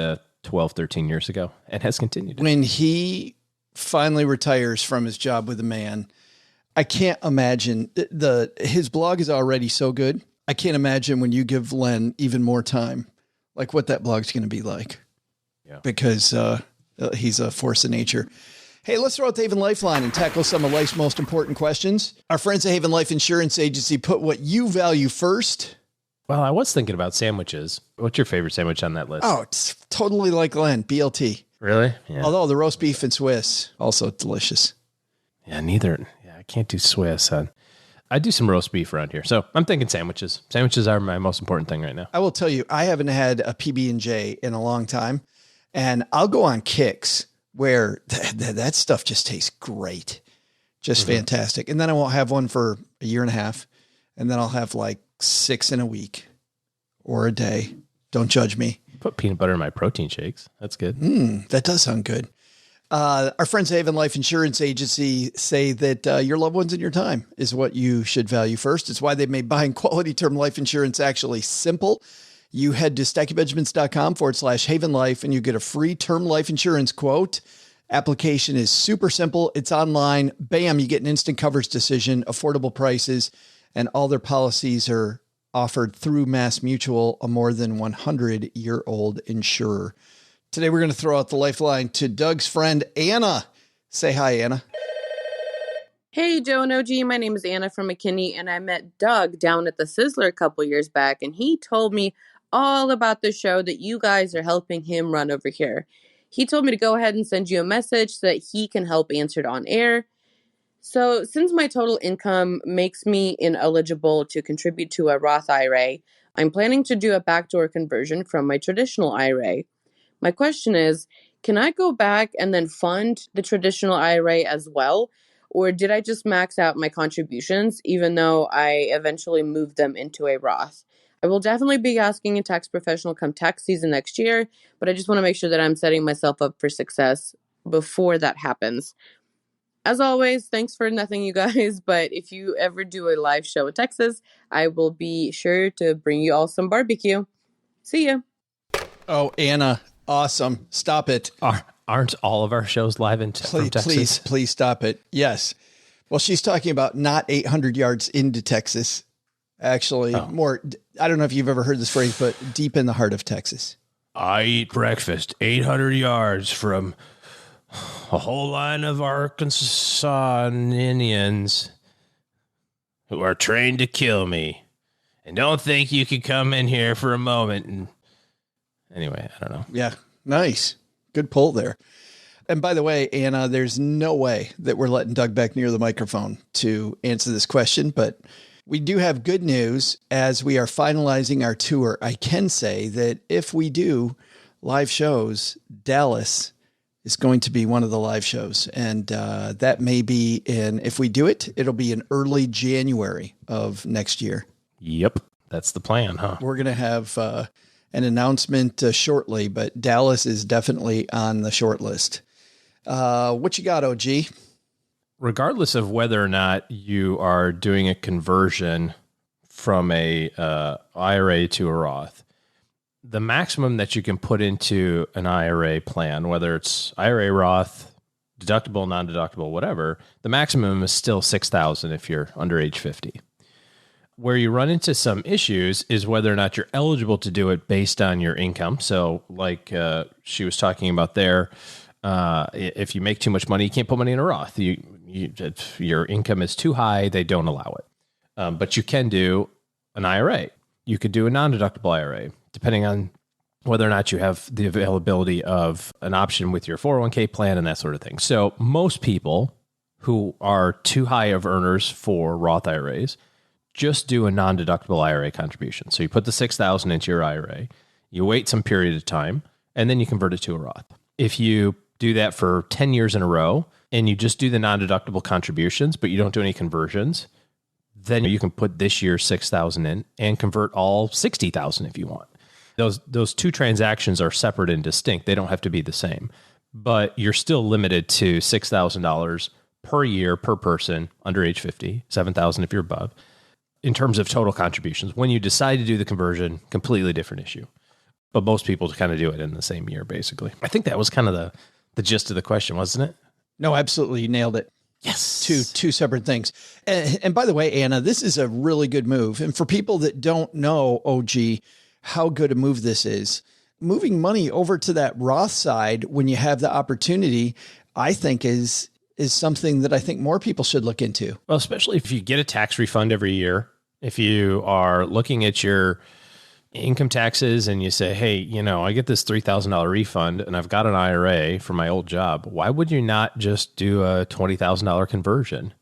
12, 13 years ago and has continued.
When he finally retires from his job with the man, I can't imagine his blog is already so good. I can't imagine when you give Len even more time, like what that blog's going to be like.
Yeah.
Because he's a force of nature. Hey, let's throw out the Haven Lifeline and tackle some of life's most important questions. Our friends at Haven Life Insurance Agency put what you value first.
Well, I was thinking about sandwiches. What's your favorite sandwich on that list?
Oh, it's totally like Len, BLT.
Really? Yeah.
Although the roast beef and Swiss, also delicious.
Yeah, neither. Yeah, I can't do Swiss. I do some roast beef around here. So I'm thinking sandwiches. Sandwiches are my most important thing right now.
I will tell you, I haven't had a PB&J in a long time, and I'll go on kicks where that stuff just tastes great. Just fantastic. And then I won't have one for a year and a half, and then I'll have like 6 in a week or a day. Don't judge me.
Put peanut butter in my protein shakes. That's good.
That does sound good. Our friends at Haven Life Insurance Agency say that your loved ones and your time is what you should value first. It's why they've made buying quality term life insurance actually simple. You head to stackingbenjamins.com/Haven Life and you get a free term life insurance quote. Application is super simple. It's online. Bam, you get an instant coverage decision, affordable prices, and all their policies are offered through Mass Mutual, a more than 100-year-old insurer. Today, we're going to throw out the lifeline to Doug's friend, Anna. Say hi, Anna.
Hey, Joe and OG. My name is Anna from McKinney, and I met Doug down at the Sizzler a couple years back, and he told me all about the show that you guys are helping him run over here. He told me to go ahead and send you a message so that he can help answer it on air. So since my total income makes me ineligible to contribute to a Roth IRA, I'm planning to do a backdoor conversion from my traditional IRA. My question is, can I go back and then fund the traditional IRA as well? Or did I just max out my contributions even though I eventually moved them into a Roth? I will definitely be asking a tax professional come tax season next year, but I just want to make sure that I'm setting myself up for success before that happens. As always, thanks for nothing, you guys, but if you ever do a live show in Texas, I will be sure to bring you all some barbecue. See ya.
Oh, Anna, awesome. Stop it.
Aren't all of our shows live from Texas?
Please stop it. Yes. Well, she's talking about not 800 yards into Texas. Actually, more, I don't know if you've ever heard this phrase, but deep in the heart of Texas.
I eat breakfast 800 yards from a whole line of Arkansas Indians who are trained to kill me and don't think you can come in here for a moment. And anyway, I don't know.
Yeah. Nice. Good pull there. And by the way, Anna, there's no way that we're letting Doug back near the microphone to answer this question, but we do have good news as we are finalizing our tour. I can say that if we do live shows, Dallas is going to be one of the live shows. And that may be if we do it, it'll be in early January of next year.
Yep. That's the plan, huh?
We're going to have an announcement shortly, but Dallas is definitely on the short list. What you got, OG?
Regardless of whether or not you are doing a conversion from a IRA to a Roth, the maximum that you can put into an IRA plan, whether it's IRA, Roth, deductible, non-deductible, whatever, the maximum is still $6,000 if you're under age 50. Where you run into some issues is whether or not you're eligible to do it based on your income. So like she was talking about there, if you make too much money, you can't put money in a Roth. If your income is too high, they don't allow it. But you can do an IRA. You could do a non-deductible IRA, depending on whether or not you have the availability of an option with your 401k plan and that sort of thing. So most people who are too high of earners for Roth IRAs just do a non-deductible IRA contribution. So you put the $6,000 into your IRA, you wait some period of time, and then you convert it to a Roth. If you do that for 10 years in a row and you just do the non-deductible contributions, but you don't do any conversions, then you can put this year's 6,000 in and convert all 60,000 if you want. Those two transactions are separate and distinct. They don't have to be the same, but you're still limited to $6,000 per year per person under age 50, 7,000 if you're above, in terms of total contributions. When you decide to do the conversion, completely different issue. But most people kind of do it in the same year, basically. I think that was kind of the gist of the question, wasn't it?
No, absolutely. You nailed it.
Yes.
Two separate things. And by the way, Anna, this is a really good move. And for people that don't know, OG, how good a move this is, moving money over to that Roth side when you have the opportunity, I think is something that I think more people should look into.
Well, especially if you get a tax refund every year, if you are looking at your income taxes and you say, hey, I get this $3,000 refund and I've got an IRA for my old job. Why would you not just do a $20,000 conversion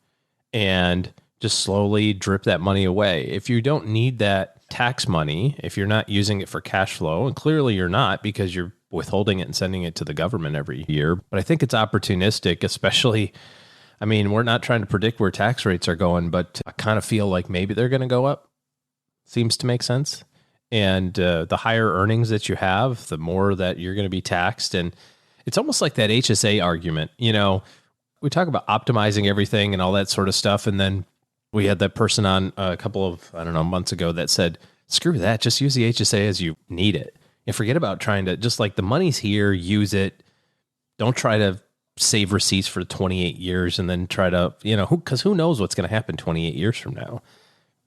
and just slowly drip that money away? If you don't need that tax money, if you're not using it for cash flow, and clearly you're not because you're withholding it and sending it to the government every year. But I think it's opportunistic, especially, we're not trying to predict where tax rates are going, but I kind of feel like maybe they're going to go up. Seems to make sense. And the higher earnings that you have, the more that you're going to be taxed. And it's almost like that HSA argument. We talk about optimizing everything and all that sort of stuff. And then we had that person on a couple of, months ago that said, screw that, just use the HSA as you need it. And forget about trying to, just like the money's here, use it. Don't try to save receipts for 28 years and then try to, because who knows what's going to happen 28 years from now.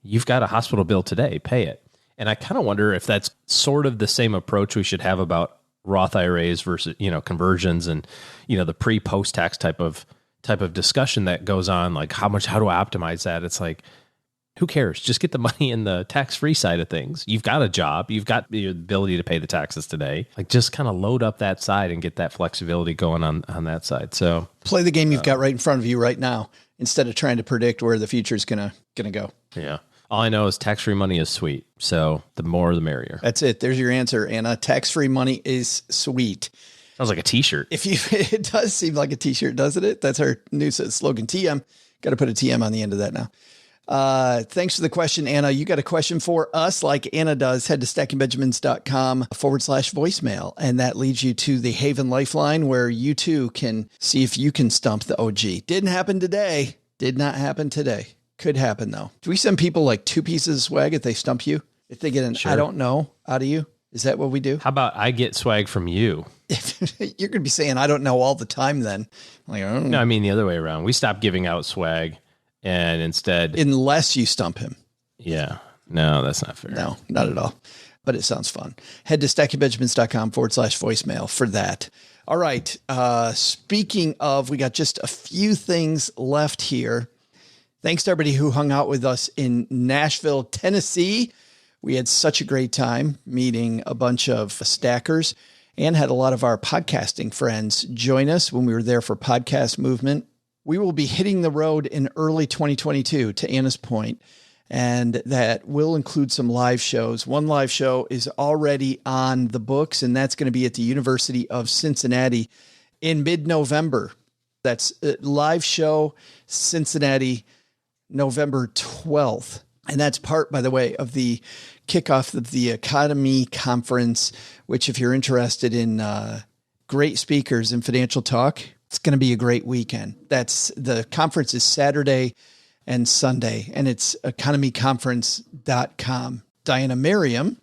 You've got a hospital bill today, pay it. And I kind of wonder if that's sort of the same approach we should have about Roth IRAs versus, conversions and, the pre-post tax type of discussion that goes on, like how do I optimize that? It's like, who cares? Just get the money in the tax-free side of things. You've got a job. You've got the ability to pay the taxes today. Like just kind of load up that side and get that flexibility going on that side. So
play the game you've got right in front of you right now, instead of trying to predict where the future is gonna go.
Yeah. All I know is tax-free money is sweet. So the more, the merrier.
That's it. There's your answer, Anna. Tax-free money is sweet.
Sounds like a t-shirt.
It does seem like a t-shirt, doesn't it? That's our new slogan, TM. Got to put a TM on the end of that now. Thanks for the question, Anna. You got a question for us like Anna does. Head to stackingbenjamins.com/voicemail. And that leads you to the Haven Lifeline where you too can see if you can stump the OG. Didn't happen today. Did not happen today. Could happen though. Do we send people like 2 pieces of swag if they stump you? If they get an I don't know out of you? Is that what we do?
How about I get swag from you?
You're going to be saying I don't know all the time then. Like, I don't know.
No, I mean the other way around. We stopped giving out swag and instead...
Unless you stump him.
Yeah. No, that's not fair.
No, not at all. But it sounds fun. Head to stackingbenjamins.com/voicemail for that. All right. Speaking of, we got just a few things left here. Thanks to everybody who hung out with us in Nashville, Tennessee. We had such a great time meeting a bunch of stackers and had a lot of our podcasting friends join us when we were there for Podcast Movement. We will be hitting the road in early 2022, to Anna's point, and that will include some live shows. One live show is already on the books, and that's going to be at the University of Cincinnati in mid-November. That's a live show, Cincinnati, November 12th. And that's part, by the way, of the kickoff of the Academy Conference, which if you're interested in great speakers in financial talk, it's going to be a great weekend. The conference is Saturday and Sunday, and it's economyconference.com. Diana Merriam,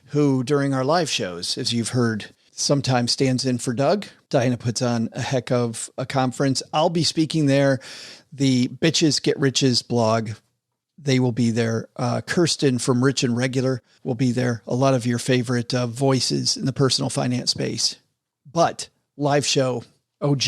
who during our live shows, as you've heard, sometimes stands in for Doug. Diana puts on a heck of a conference. I'll be speaking there. The Bitches Get Riches blog, they will be there. Kirsten from Rich and Regular will be there. A lot of your favorite voices in the personal finance space. But live show, OG,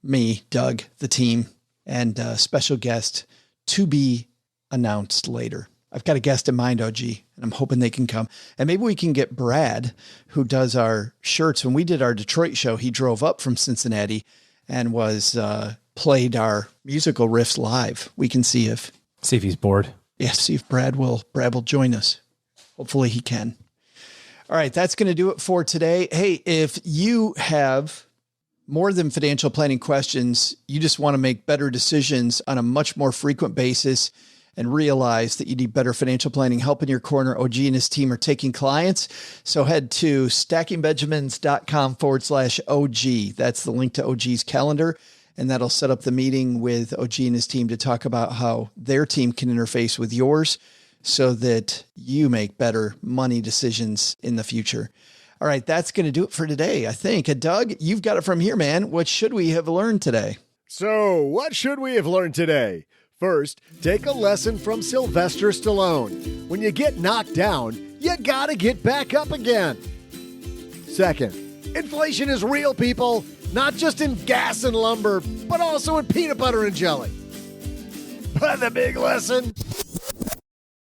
me, Doug, the team, and special guest to be announced later. I've got a guest in mind, OG, and I'm hoping they can come. And maybe we can get Brad, who does our shirts. When we did our Detroit show, he drove up from Cincinnati and was played our musical riffs live. We can see if
he's bored.
Yeah, see if Brad will join us. Hopefully he can. All right, that's going to do it for today. Hey, if you have more than financial planning questions, you just want to make better decisions on a much more frequent basis, and realize that you need better financial planning help in your corner, OG and his team are taking clients. So head to stackingbenjamins.com/OG. That's the link to OG's calendar. And that'll set up the meeting with OG and his team to talk about how their team can interface with yours so that you make better money decisions in the future. All right, that's going to do it for today, I think. Doug, you've got it from here, man. What should we have learned today?
So, what should we have learned today? First, take a lesson from Sylvester Stallone. When you get knocked down, you gotta get back up again. Second, inflation is real, people. Not just in gas and lumber, but also in peanut butter and jelly. But the big lesson?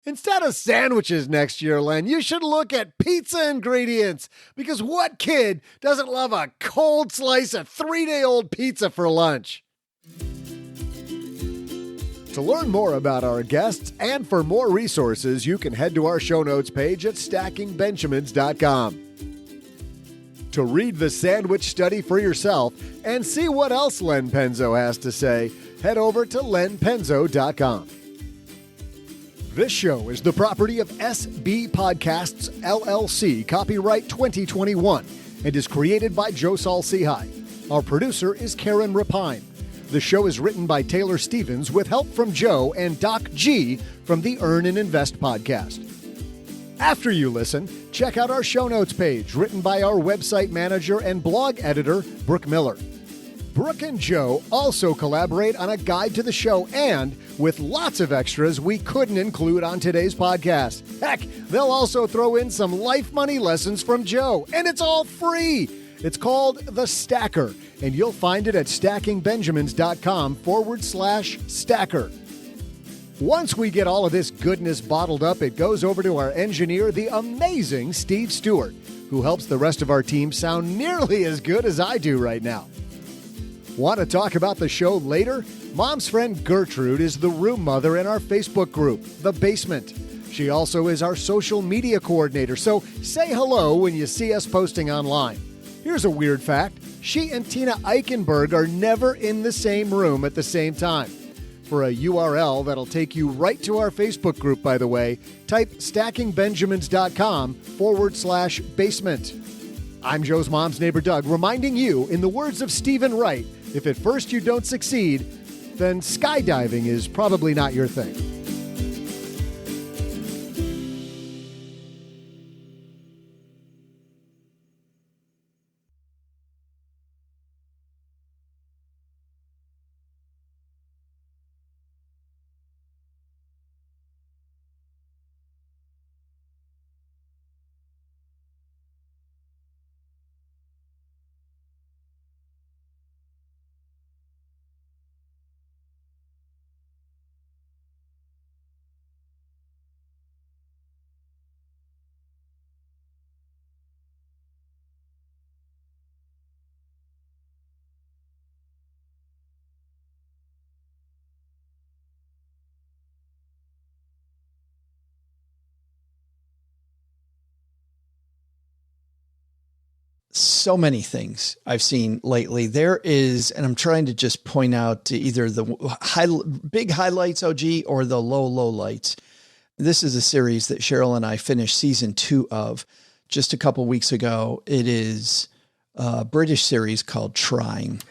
Instead of sandwiches next year, Len, you should look at pizza ingredients. Because what kid doesn't love a cold slice of 3-day-old pizza for lunch? To learn more about our guests and for more resources, you can head to our show notes page at stackingbenjamins.com. To read the sandwich study for yourself and see what else Len Penzo has to say, head over to lenpenzo.com. This show is the property of SB Podcasts, LLC, copyright 2021, and is created by Joe Saul-Sehy. Our producer is Karen Rapine. The show is written by Taylor Stevens with help from Joe and Doc G from the Earn and Invest podcast. After you listen, check out our show notes page written by our website manager and blog editor, Brooke Miller. Brooke and Joe also collaborate on a guide to the show and with lots of extras we couldn't include on today's podcast. Heck, they'll also throw in some life money lessons from Joe, and it's all free. It's called The Stacker, and you'll find it at stackingbenjamins.com/stacker. Once we get all of this goodness bottled up, it goes over to our engineer, the amazing Steve Stewart, who helps the rest of our team sound nearly as good as I do right now. Want to talk about the show later? Mom's friend Gertrude is the room mother in our Facebook group, The Basement. She also is our social media coordinator, so say hello when you see us posting online. Here's a weird fact. She and Tina Eichenberg are never in the same room at the same time. For a URL that'll take you right to our Facebook group, by the way, type stackingbenjamins.com/basement. I'm Joe's mom's neighbor, Doug, reminding you, in the words of Stephen Wright, if at first you don't succeed, then skydiving is probably not your thing.
So many things I've seen lately. There is, and I'm trying to just point out either the big highlights, OG, or the low lights. This is a series that Cheryl and I finished season 2 of just a couple weeks ago. It is a British series called Trying.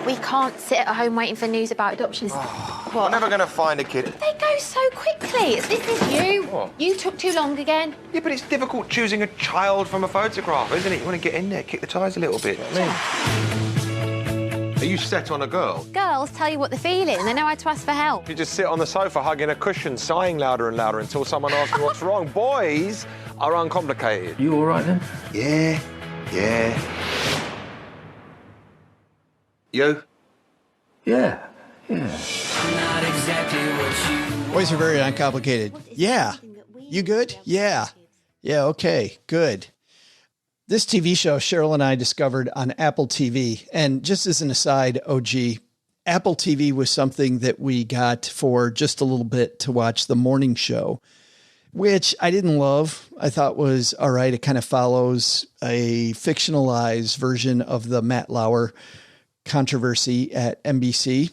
We can't sit at home waiting for news about adoptions.
We're never going to find a kid.
They go so quickly. This is you.
What?
You took too long again.
Yeah, but it's difficult choosing a child from a photograph, isn't it? You want to get in there, kick the tyres a little bit. Are you set on a girl?
Girls tell you what they're feeling. They know how to ask for help.
You just sit on the sofa hugging a cushion, sighing louder and louder until someone asks you what's wrong. Boys are uncomplicated.
You all right then?
Yeah. You?
Yeah.
Boys are very uncomplicated. Yeah. You good? Yeah. Yeah, okay, good. This TV show Cheryl and I discovered on Apple TV. And just as an aside, OG, Apple TV was something that we got for just a little bit to watch the morning show, which I didn't love. I thought was all right. It kind of follows a fictionalized version of the Matt Lauer controversy at NBC.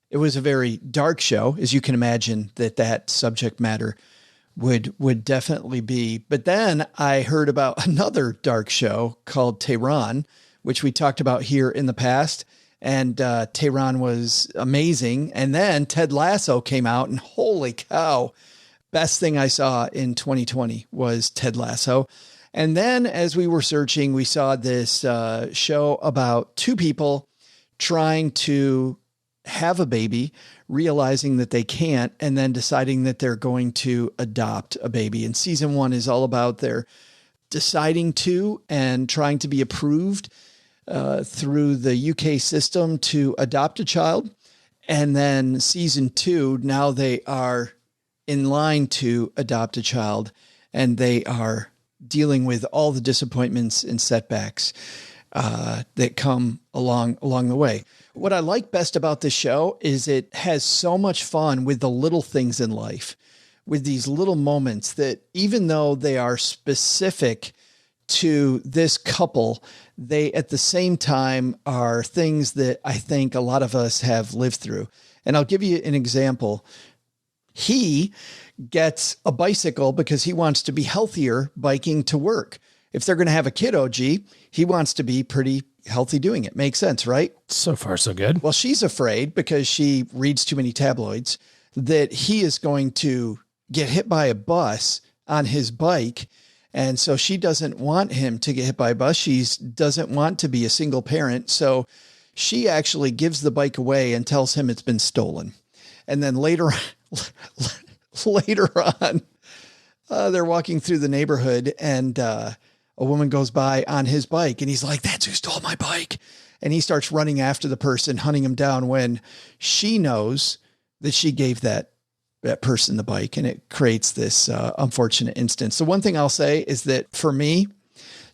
It was a very dark show, as you can imagine that subject matter would definitely be. But then I heard about another dark show called Tehran, which we talked about here in the past. And Tehran was amazing. And then Ted Lasso came out, and holy cow, best thing I saw in 2020 was Ted Lasso. And then as we were searching, we saw this show about two people trying to have a baby, realizing that they can't, and then deciding that they're going to adopt a baby. And season 1 is all about their deciding to and trying to be approved through the UK system to adopt a child. And then season 2, now they are in line to adopt a child, and they are dealing with all the disappointments and setbacks that come along the way. What I like best about this show is it has so much fun with the little things in life, with these little moments that even though they are specific to this couple, they at the same time are things that I think a lot of us have lived through. And I'll give you an example. He gets a bicycle because he wants to be healthier biking to work. If they're going to have a kid, OG, he wants to be pretty healthy doing it. Makes sense, right?
So far, so good.
Well, she's afraid because she reads too many tabloids that he is going to get hit by a bus on his bike. And so she doesn't want him to get hit by a bus. She doesn't want to be a single parent. So she actually gives the bike away and tells him it's been stolen. And then later on, they're walking through the neighborhood, and a woman goes by on his bike, and he's like, "That's who stole my bike." And he starts running after the person, hunting him down, when she knows that she gave that person the bike, and it creates this unfortunate instance. The one thing I'll say is that for me,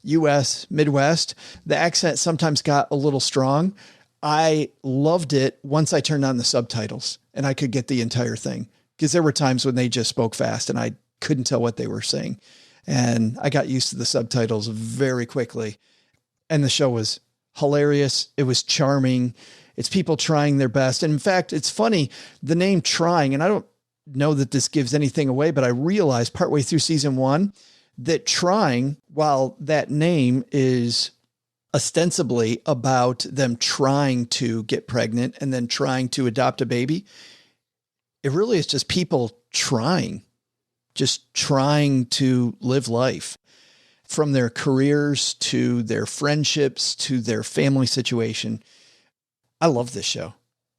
U.S. Midwest, the accent sometimes got a little strong. I loved it once I turned on the subtitles and I could get the entire thing, because there were times when they just spoke fast and I couldn't tell what they were saying. And I got used to the subtitles very quickly. And the show was hilarious. It was charming. It's people trying their best. And in fact, it's funny, the name Trying, and I don't know that this gives anything away, but I realized partway through season 1 that Trying, while that name is ostensibly about them trying to get pregnant and then trying to adopt a baby, it really is just people trying to live life, from their careers to their friendships to their family situation. I love this show.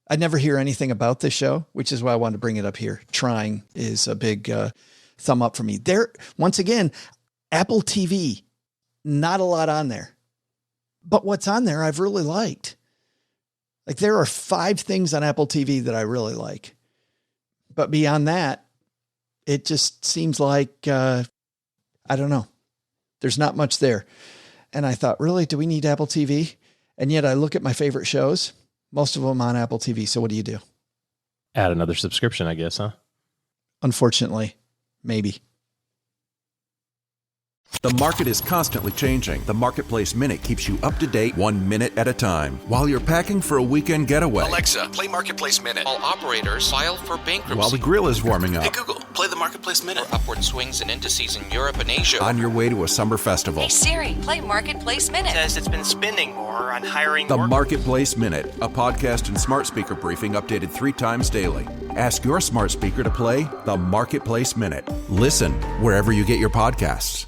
I never hear anything about this show, which is why I wanted to bring it up here. Trying is a big thumb up for me. There, once again, Apple TV, not a lot on there, but what's on there I've really liked. Like, there are 5 things on Apple TV that I really like, but beyond that, it just seems like, I don't know, there's not much there. And I thought, really, do we need Apple TV? And yet I look at my favorite shows, most of them on Apple TV. So what do you do?
Add another subscription, I guess, huh?
Unfortunately, maybe.
The market is constantly changing. The Marketplace Minute keeps you up to date 1 minute at a time while you're packing for a weekend getaway.
Alexa, play Marketplace Minute. All operators file for bankruptcy.
While the grill is warming up.
Hey Google, play the Marketplace Minute. For upward swings and indices in Europe and Asia.
On your way to a summer festival.
Hey Siri, play Marketplace Minute.
Says it's been spending more on hiring.
The Marketplace Minute, a podcast and smart speaker briefing updated 3 times daily. Ask your smart speaker to play the Marketplace Minute. Listen wherever you get your podcasts.